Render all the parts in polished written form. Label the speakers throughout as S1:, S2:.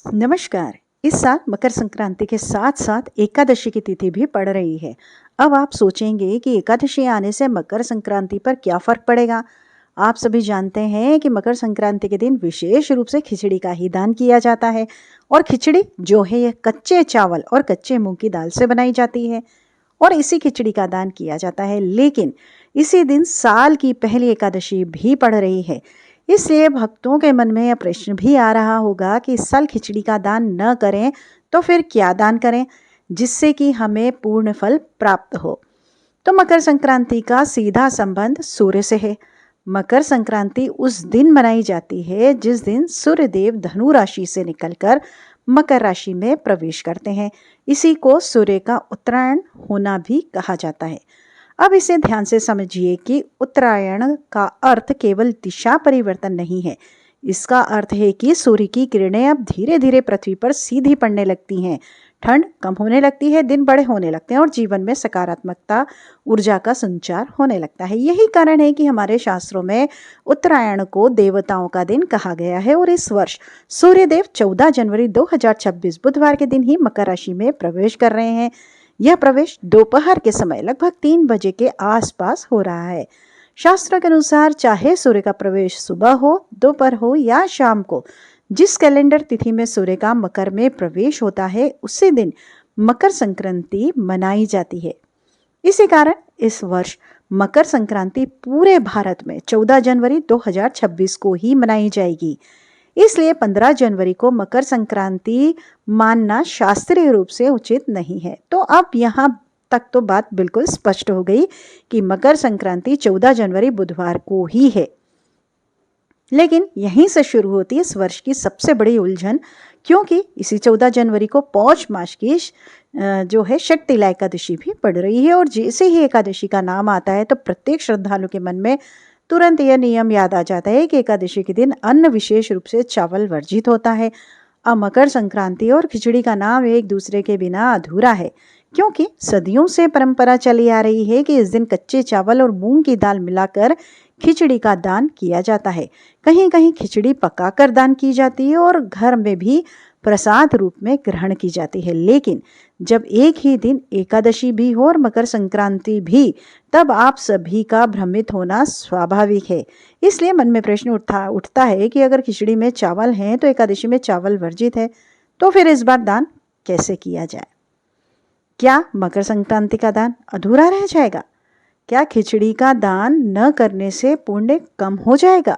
S1: नमस्कार। इस साल मकर संक्रांति के साथ साथ एकादशी की तिथि भी पड़ रही है। अब आप सोचेंगे कि एकादशी आने से मकर संक्रांति पर क्या फर्क पड़ेगा। आप सभी जानते हैं कि मकर संक्रांति के दिन विशेष रूप से खिचड़ी का ही दान किया जाता है। और खिचड़ी जो है यह कच्चे चावल और कच्चे मूंग की दाल से बनाई जाती है और इसी खिचड़ी का दान किया जाता है। लेकिन इसी दिन साल की पहली एकादशी भी पड़ रही है। इसलिए भक्तों के मन में यह प्रश्न भी आ रहा होगा कि इस साल खिचड़ी का दान न करें तो फिर क्या दान करें जिससे कि हमें पूर्ण फल प्राप्त हो। तो मकर संक्रांति का सीधा संबंध सूर्य से है। मकर संक्रांति उस दिन मनाई जाती है जिस दिन सूर्य देव धनु राशि से निकलकर मकर राशि में प्रवेश करते हैं। इसी को सूर्य का उत्तरायण होना भी कहा जाता है। अब इसे ध्यान से समझिए कि उत्तरायण का अर्थ केवल दिशा परिवर्तन नहीं है। इसका अर्थ है कि सूर्य की किरणें अब धीरे धीरे पृथ्वी पर सीधी पड़ने लगती हैं, ठंड कम होने लगती है, दिन बड़े होने लगते हैं और जीवन में सकारात्मकता ऊर्जा का संचार होने लगता है। यही कारण है कि हमारे शास्त्रों में उत्तरायण को देवताओं का दिन कहा गया है। और इस वर्ष सूर्यदेव 14 जनवरी 2026 बुधवार के दिन ही मकर राशि में प्रवेश कर रहे हैं। यह प्रवेश दोपहर के समय लगभग 3 बजे के आसपास हो रहा है। शास्त्र के अनुसार चाहे सूर्य का प्रवेश सुबह हो, दोपहर हो या शाम को, जिस कैलेंडर तिथि में सूर्य का मकर में प्रवेश होता है उसी दिन मकर संक्रांति मनाई जाती है। इसी कारण इस वर्ष मकर संक्रांति पूरे भारत में 14 जनवरी 2026 को ही मनाई जाएगी। इसलिए 15 जनवरी को मकर संक्रांति मानना शास्त्रीय रूप से उचित नहीं है। तो अब यहाँ तक तो बात बिल्कुल स्पष्ट हो गई कि मकर संक्रांति 14 जनवरी बुधवार को ही है। लेकिन यहीं से शुरू होती है इस वर्ष की सबसे बड़ी उलझन, क्योंकि इसी 14 जनवरी को पौष मास की जो है शक्तिला एकादशी भी पड़ रही है। और जैसे ही एकादशी का नाम आता है तो प्रत्येक श्रद्धालु के मन में तुरंत यह नियम याद आ जाता है कि एकादशी के दिन अन्न विशेष रूप से चावल वर्जित होता है। अब मकर संक्रांति और खिचड़ी का नाम एक दूसरे के बिना अधूरा है, क्योंकि सदियों से परंपरा चली आ रही है कि इस दिन कच्चे चावल और मूंग की दाल मिलाकर खिचड़ी का दान किया जाता है। कहीं कहीं खिचड़ी पकाकर दान की जाती है और घर में भी प्रसाद रूप में ग्रहण की जाती है। लेकिन जब एक ही दिन एकादशी भी हो और मकर संक्रांति भी, तब आप सभी का भ्रमित होना स्वाभाविक है। इसलिए मन में प्रश्न उठता है कि अगर खिचड़ी में चावल हैं तो एकादशी में चावल वर्जित है, तो फिर इस बार दान कैसे किया जाए। क्या मकर संक्रांति का दान अधूरा रह जाएगा? क्या खिचड़ी का दान न करने से पुण्य कम हो जाएगा?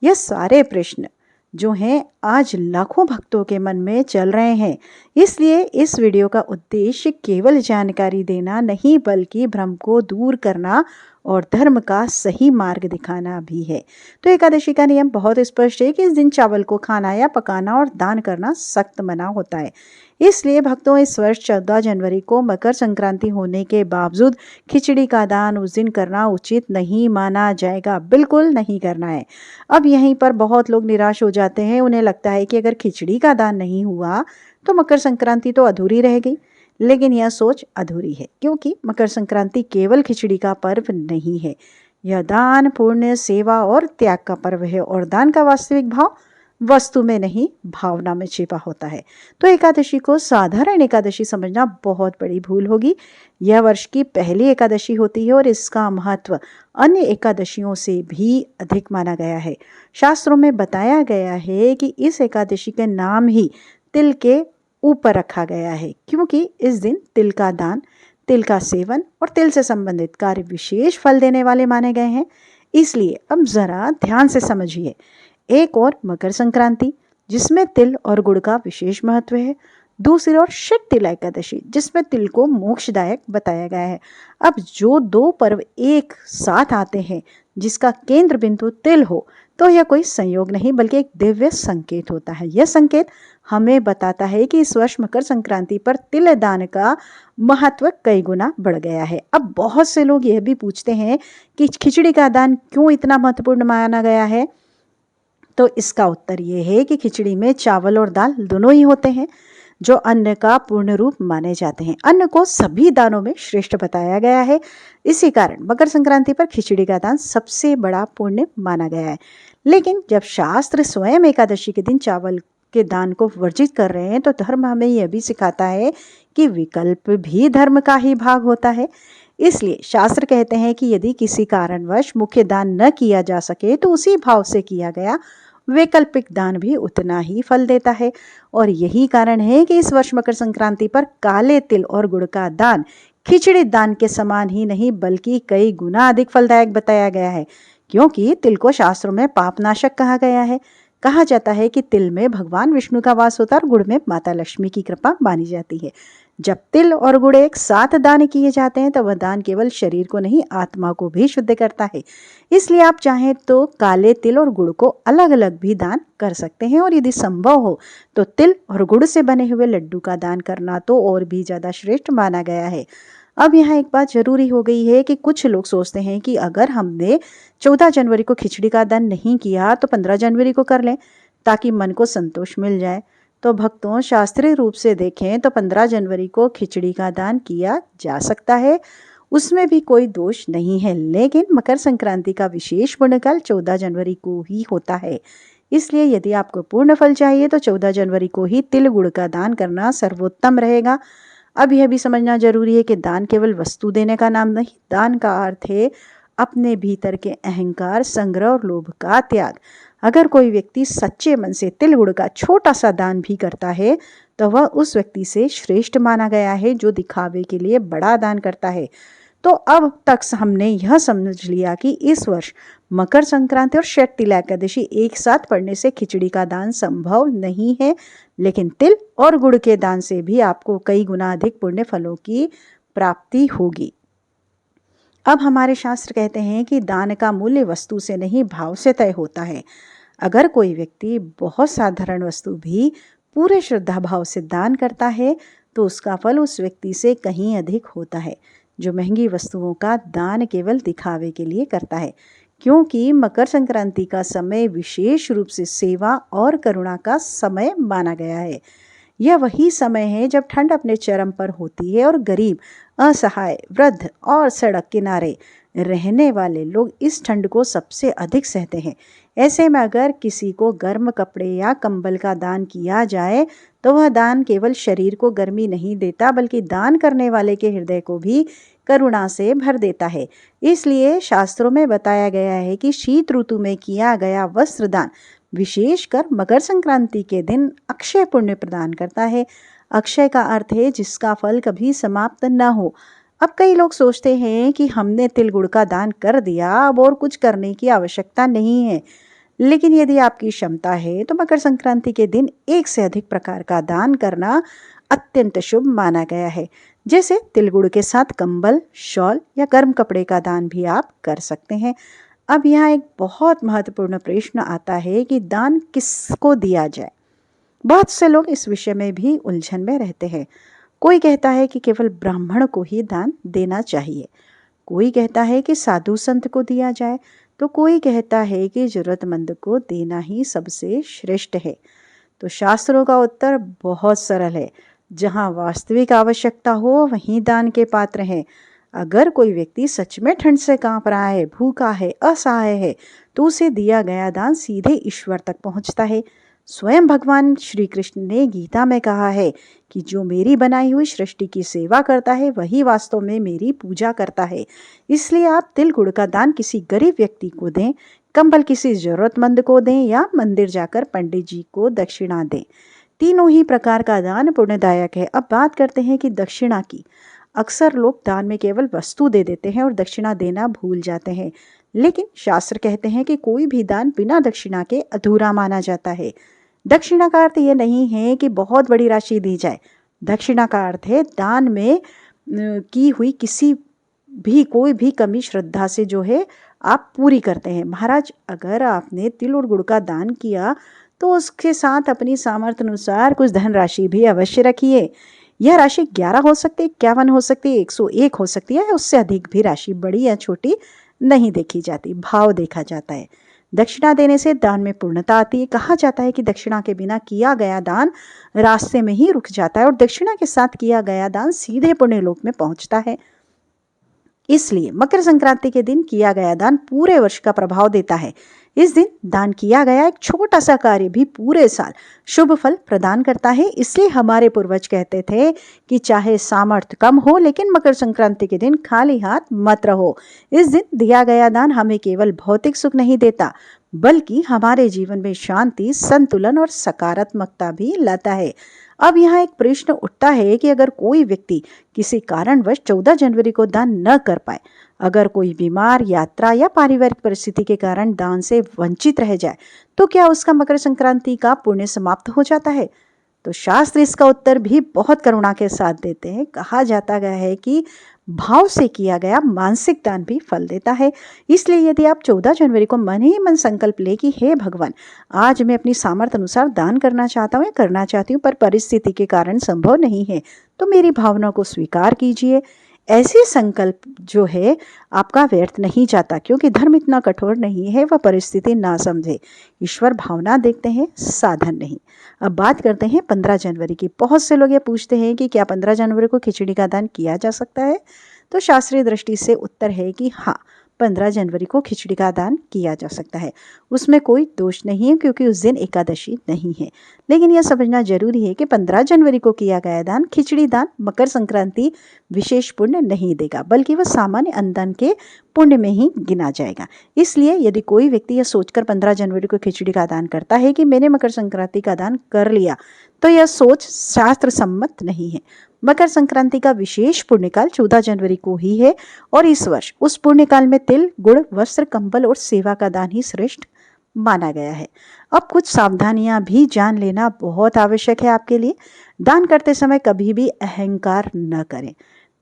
S1: ये सारे प्रश्न जो हैं आज लाखों भक्तों के मन में चल रहे हैं। इसलिए इस वीडियो का उद्देश्य केवल जानकारी देना नहीं, बल्कि भ्रम को दूर करना और धर्म का सही मार्ग दिखाना भी है। तो एकादशी का नियम बहुत स्पष्ट है कि इस दिन चावल को खाना या पकाना और दान करना सख्त मना होता है। इसलिए भक्तों, इस वर्ष 14 जनवरी को मकर संक्रांति होने के बावजूद खिचड़ी का दान उस दिन करना उचित नहीं माना जाएगा, बिल्कुल नहीं करना है। अब यहीं पर बहुत लोग निराश हो जाते हैं। उन्हें लगता है कि अगर खिचड़ी का दान नहीं हुआ तो मकर संक्रांति तो अधूरी रह गई। लेकिन यह सोच अधूरी है, क्योंकि मकर संक्रांति केवल खिचड़ी का पर्व नहीं है। यह दान, पुण्य, सेवा और त्याग का पर्व है। और दान का वास्तविक भाव वस्तु में नहीं, भावना में छिपा होता है। तो एकादशी को साधारण एकादशी समझना बहुत बड़ी भूल होगी। यह वर्ष की पहली एकादशी होती है और इसका महत्व अन्य एकादशियों से भी अधिक माना गया है। शास्त्रों में बताया गया है कि इस एकादशी के नाम ही तिल के ऊपर रखा गया है, क्योंकि इस दिन तिल का दान, तिल का सेवन और तिल से संबंधित कार्य विशेष फल देने वाले माने गए हैं। इसलिए अब जरा ध्यान से समझिए। एक और मकर संक्रांति जिसमें तिल और गुड़ का विशेष महत्व है, दूसरी ओर शक्तिला एकादशी जिसमें तिल को मोक्षदायक बताया गया है। अब जो दो पर्व एक साथ आते हैं जिसका केंद्र बिंदु तिल हो, तो यह कोई संयोग नहीं बल्कि एक दिव्य संकेत होता है। यह संकेत हमें बताता है कि इस वर्ष मकर संक्रांति पर तिल दान का महत्व कई गुना बढ़ गया है। अब बहुत से लोग यह भी पूछते हैं कि खिचड़ी का दान क्यों इतना महत्वपूर्ण माना गया है। तो इसका उत्तर ये है कि खिचड़ी में चावल और दाल दोनों ही होते हैं, जो अन्न का पूर्ण रूप माने जाते हैं। अन्न को सभी दानों में श्रेष्ठ बताया गया है। इसी कारण मकर संक्रांति पर खिचड़ी का दान सबसे बड़ा पुण्य माना गया है। लेकिन जब शास्त्र स्वयं एकादशी के दिन चावल के दान को वर्जित कर रहे हैं तो धर्म हमें यह भी सिखाता है कि विकल्प भी धर्म का ही भाग होता है। इसलिए शास्त्र कहते हैं कि यदि किसी कारणवश मुख्य दान न किया जा सके तो उसी भाव से किया गया वैकल्पिक दान भी उतना ही फल देता है। और यही कारण है कि इस वर्ष मकर संक्रांति पर काले तिल और गुड़ का दान खिचड़ी दान के समान ही नहीं बल्कि कई गुना अधिक फलदायक बताया गया है, क्योंकि तिल को शास्त्रों में पापनाशक कहा गया है। कहा जाता है कि तिल में भगवान विष्णु का वास होता है और गुड़ में माता लक्ष्मी की कृपा मानी जाती है। जब तिल और गुड़ एक साथ दान किए जाते हैं तो वह दान केवल शरीर को नहीं आत्मा को भी शुद्ध करता है। इसलिए आप चाहें तो काले तिल और गुड़ को अलग अलग भी दान कर सकते हैं, और यदि संभव हो तो तिल और गुड़ से बने हुए लड्डू का दान करना तो और भी ज्यादा श्रेष्ठ माना गया है। अब यहाँ एक बात जरूरी हो गई है कि कुछ लोग सोचते हैं कि अगर हमने 14 जनवरी को खिचड़ी का दान नहीं किया तो 15 जनवरी को कर लें ताकि मन को संतोष मिल जाए। तो भक्तों, शास्त्रीय रूप से देखें तो 15 जनवरी को खिचड़ी का दान किया जा सकता है, उसमें भी कोई दोष नहीं है। लेकिन मकर संक्रांति का विशेष पुण्यकाल 14 जनवरी को ही होता है। इसलिए यदि आपको पूर्ण फल चाहिए तो 14 जनवरी को ही तिल गुड़ का दान करना सर्वोत्तम रहेगा। अब यह भी समझना जरूरी है कि दान केवल वस्तु देने का नाम नहीं, दान का अर्थ है अपने भीतर के अहंकार, संग्रह और लोभ का त्याग। अगर कोई व्यक्ति सच्चे मन से तिल गुड़ का छोटा सा दान भी करता है तो वह उस व्यक्ति से श्रेष्ठ माना गया है जो दिखावे के लिए बड़ा दान करता है। तो अब तक हमने यह समझ लिया कि इस वर्ष मकर संक्रांति और शैतिल एकादशी एक साथ पड़ने से खिचड़ी का दान संभव नहीं है, लेकिन तिल और गुड़ के दान से भी आपको कई गुना अधिक पुण्य फलों की प्राप्ति होगी। अब हमारे शास्त्र कहते हैं कि दान का मूल्य वस्तु से नहीं भाव से तय होता है। अगर कोई व्यक्ति बहुत साधारण वस्तु भी पूरे श्रद्धा भाव से दान करता है तो उसका फल उस व्यक्ति से कहीं अधिक होता है जो महंगी वस्तुओं का दान केवल दिखावे के लिए करता है, क्योंकि मकर संक्रांति का समय विशेष रूप से सेवा और करुणा का समय माना गया है। यह वही समय है जब ठंड अपने चरम पर होती है और गरीब, असहाय, वृद्ध और सड़क किनारे रहने वाले लोग इस ठंड को सबसे अधिक सहते हैं। ऐसे में अगर किसी को गर्म कपड़े या कंबल का दान किया जाए तो वह दान केवल शरीर को गर्मी नहीं देता बल्कि दान करने वाले के हृदय को भी करुणा से भर देता है। इसलिए शास्त्रों में बताया गया है कि शीत ऋतु में किया गया वस्त्र दान विशेषकर मकर संक्रांति के दिन अक्षय पुण्य प्रदान करता है। अक्षय का अर्थ है जिसका फल कभी समाप्त न हो। अब कई लोग सोचते हैं कि हमने तिल गुड़ का दान कर दिया, अब और कुछ करने की आवश्यकता नहीं है। लेकिन यदि आपकी क्षमता है तो मकर संक्रांति के दिन एक से अधिक प्रकार का दान करना अत्यंत शुभ माना गया है। जैसे तिल गुड़ के साथ कंबल, शॉल या गर्म कपड़े का दान भी आप कर सकते हैं। अब यहाँ एक बहुत महत्वपूर्ण प्रश्न आता है कि दान किसको दिया जाए। बहुत से लोग इस विषय में भी उलझन में रहते हैं। कोई कहता है कि केवल ब्राह्मण को ही दान देना चाहिए, कोई कहता है कि साधु संत को दिया जाए, तो कोई कहता है कि जरूरतमंद को देना ही सबसे श्रेष्ठ है। तो शास्त्रों का उत्तर बहुत सरल है, जहाँ वास्तविक आवश्यकता हो वहीं दान के पात्र हैं। अगर कोई व्यक्ति सच में ठंड से कांप रहा है, भूखा है, असहाय है, तो उसे दिया गया दान सीधे ईश्वर तक पहुंचता है। स्वयं भगवान श्री कृष्ण ने गीता में कहा है कि जो मेरी बनाई हुई सृष्टि की सेवा करता है वही वास्तव में मेरी पूजा करता है। इसलिए आप तिल गुड़ का दान किसी गरीब व्यक्ति को दें, कंबल किसी जरूरतमंद को दें या मंदिर जाकर पंडित जी को दक्षिणा दें। तीनों ही प्रकार का दान पुण्यदायक है। अब बात करते हैं कि दक्षिणा की। अक्सर लोग दान में केवल वस्तु दे देते हैं और दक्षिणा देना भूल जाते हैं, लेकिन शास्त्र कहते हैं कि कोई भी दान बिना दक्षिणा के अधूरा माना जाता है। दक्षिणा का अर्थ ये नहीं है कि बहुत बड़ी राशि दी जाए। दक्षिणा का अर्थ है दान में की हुई किसी भी कोई भी कमी श्रद्धा से जो है आप पूरी करते हैं। महाराज, अगर आपने तिल और गुड़ का दान किया तो उसके साथ अपनी सामर्थ्य अनुसार कुछ धनराशि भी अवश्य रखिए। यह राशि 11 हो सकती है, 51 हो सकती है, 101 हो सकती है, उससे अधिक भी राशि बड़ी या छोटी नहीं देखी जाती, भाव देखा जाता है। दक्षिणा देने से दान में पूर्णता आती है। कहा जाता है कि दक्षिणा के बिना किया गया दान रास्ते में ही रुक जाता है और दक्षिणा के साथ किया गया दान सीधे पुण्य लोक में पहुंचता है। इसलिए मकर संक्रांति के दिन किया गया दान पूरे वर्ष का प्रभाव देता है। इस दिन दान किया गया एक छोटा सा कार्य भी पूरे साल शुभ फल प्रदान करता है। इसलिए हमारे पूर्वज कहते थे कि चाहे सामर्थ्य कम हो लेकिन मकर संक्रांति के दिन खाली हाथ मत रहो। इस दिन दिया गया दान हमें केवल भौतिक सुख नहीं देता बल्कि हमारे जीवन में शांति, संतुलन और सकारात्मकता भी लाता है। अब यहाँ एक प्रश्न उठता है कि अगर कोई व्यक्ति किसी कारणवश 14 जनवरी को दान न कर पाए, अगर कोई बीमार, यात्रा या पारिवारिक परिस्थिति के कारण दान से वंचित रह जाए, तो क्या उसका मकर संक्रांति का पुण्य समाप्त हो जाता है? तो शास्त्र इसका उत्तर भी बहुत करुणा के साथ देते हैं। कहा जाता गया है कि भाव से किया गया मानसिक दान भी फल देता है। इसलिए यदि आप 14 जनवरी को मन ही मन संकल्प ले कि हे भगवान, आज मैं अपनी सामर्थ्य अनुसार दान करना चाहता हूँ या करना चाहती हूँ, पर परिस्थिति के कारण संभव नहीं है, तो मेरी भावना को स्वीकार कीजिए। ऐसी संकल्प जो है आपका व्यर्थ नहीं जाता, क्योंकि धर्म इतना कठोर नहीं है, वह परिस्थिति ना समझे। ईश्वर भावना देखते हैं, साधन नहीं। अब बात करते हैं 15 जनवरी की। बहुत से लोग ये पूछते हैं कि क्या 15 जनवरी को खिचड़ी का दान किया जा सकता है? तो शास्त्रीय दृष्टि से उत्तर है कि हाँ, 15 जनवरी को खिचड़ी का दान किया जा सकता है। उसमें कोई दोष नहीं है, क्योंकि उस दिन एकादशी नहीं है। लेकिन यह समझना जरूरी है कि 15 जनवरी को किया गया दान, खिचड़ी दान, मकर संक्रांति विशेष पुण्य नहीं देगा, बल्कि वह सामान्य अन्नदान के पुण्य में ही गिना जाएगा। इसलिए यदि कोई व्यक्ति यह सोचकर 15 जनवरी को खिचड़ी का दान करता है कि मैंने मकर संक्रांति का दान कर लिया, तो यह सोच शास्त्र सम्मत नहीं है। मकर संक्रांति का विशेष पुण्यकाल 14 जनवरी को ही है और इस वर्ष उस पुण्यकाल में तिल, गुड़, वस्त्र, कंबल और सेवा का दान ही श्रेष्ठ माना गया है। अब कुछ सावधानियां भी जान लेना बहुत आवश्यक है आपके लिए। दान करते समय कभी भी अहंकार न करें।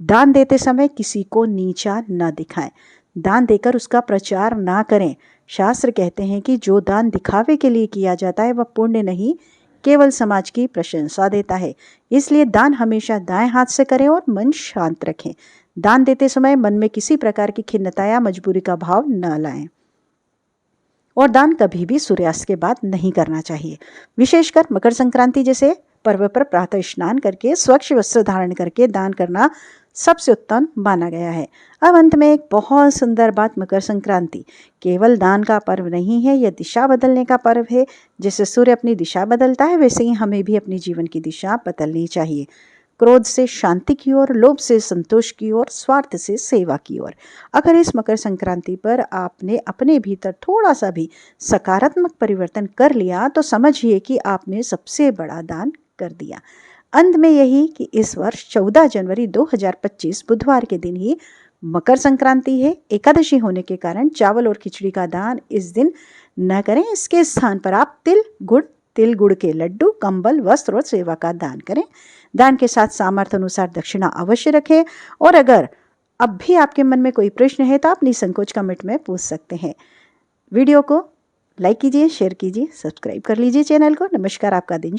S1: दान देते समय किसी को नीचा न दिखाएं। दान देकर उसका प्रचार ना करें। शास्त्र कहते हैं कि जो दान दिखावे के लिए किया जाता है वह पुण्य नहीं, केवल समाज की प्रशंसा देता है। इसलिए दान हमेशा दाएं हाथ से करें और मन शांत रखें। दान देते समय मन में किसी प्रकार की खिन्नता या मजबूरी का भाव न लाएं। और दान कभी भी सूर्यास्त के बाद नहीं करना चाहिए। विशेषकर मकर संक्रांति जैसे पर्व पर प्रातः स्नान करके स्वच्छ वस्त्र धारण करके दान करना सबसे उत्तम माना गया है। अब अंत में एक बहुत सुंदर बात, मकर संक्रांति केवल दान का पर्व नहीं है, यह दिशा बदलने का पर्व है। जैसे सूर्य अपनी दिशा बदलता है, वैसे ही हमें भी अपनी जीवन की दिशा बदलनी चाहिए। क्रोध से शांति की ओर, लोभ से संतोष की ओर, स्वार्थ से सेवा की ओर। अगर इस मकर संक्रांति पर आपने अपने भीतर थोड़ा सा भी सकारात्मक परिवर्तन कर लिया, तो समझिए कि आपने सबसे बड़ा दान कर दिया। अंत में यही कि इस वर्ष 14 जनवरी 2025 बुधवार के दिन ही मकर संक्रांति है। एकादशी होने के कारण चावल और खिचड़ी का दान इस दिन न करें। इसके स्थान पर आप तिल गुड़ के लड्डू, कंबल, वस्त्र और सेवा का दान करें। दान के साथ सामर्थ्य अनुसार दक्षिणा अवश्य रखें। और अगर अब भी आपके मन में कोई प्रश्न है तो आप निसंकोच कमेंट में पूछ सकते हैं। वीडियो को लाइक कीजिए, शेयर कीजिए, सब्सक्राइब कर लीजिए चैनल को। नमस्कार, आपका दिन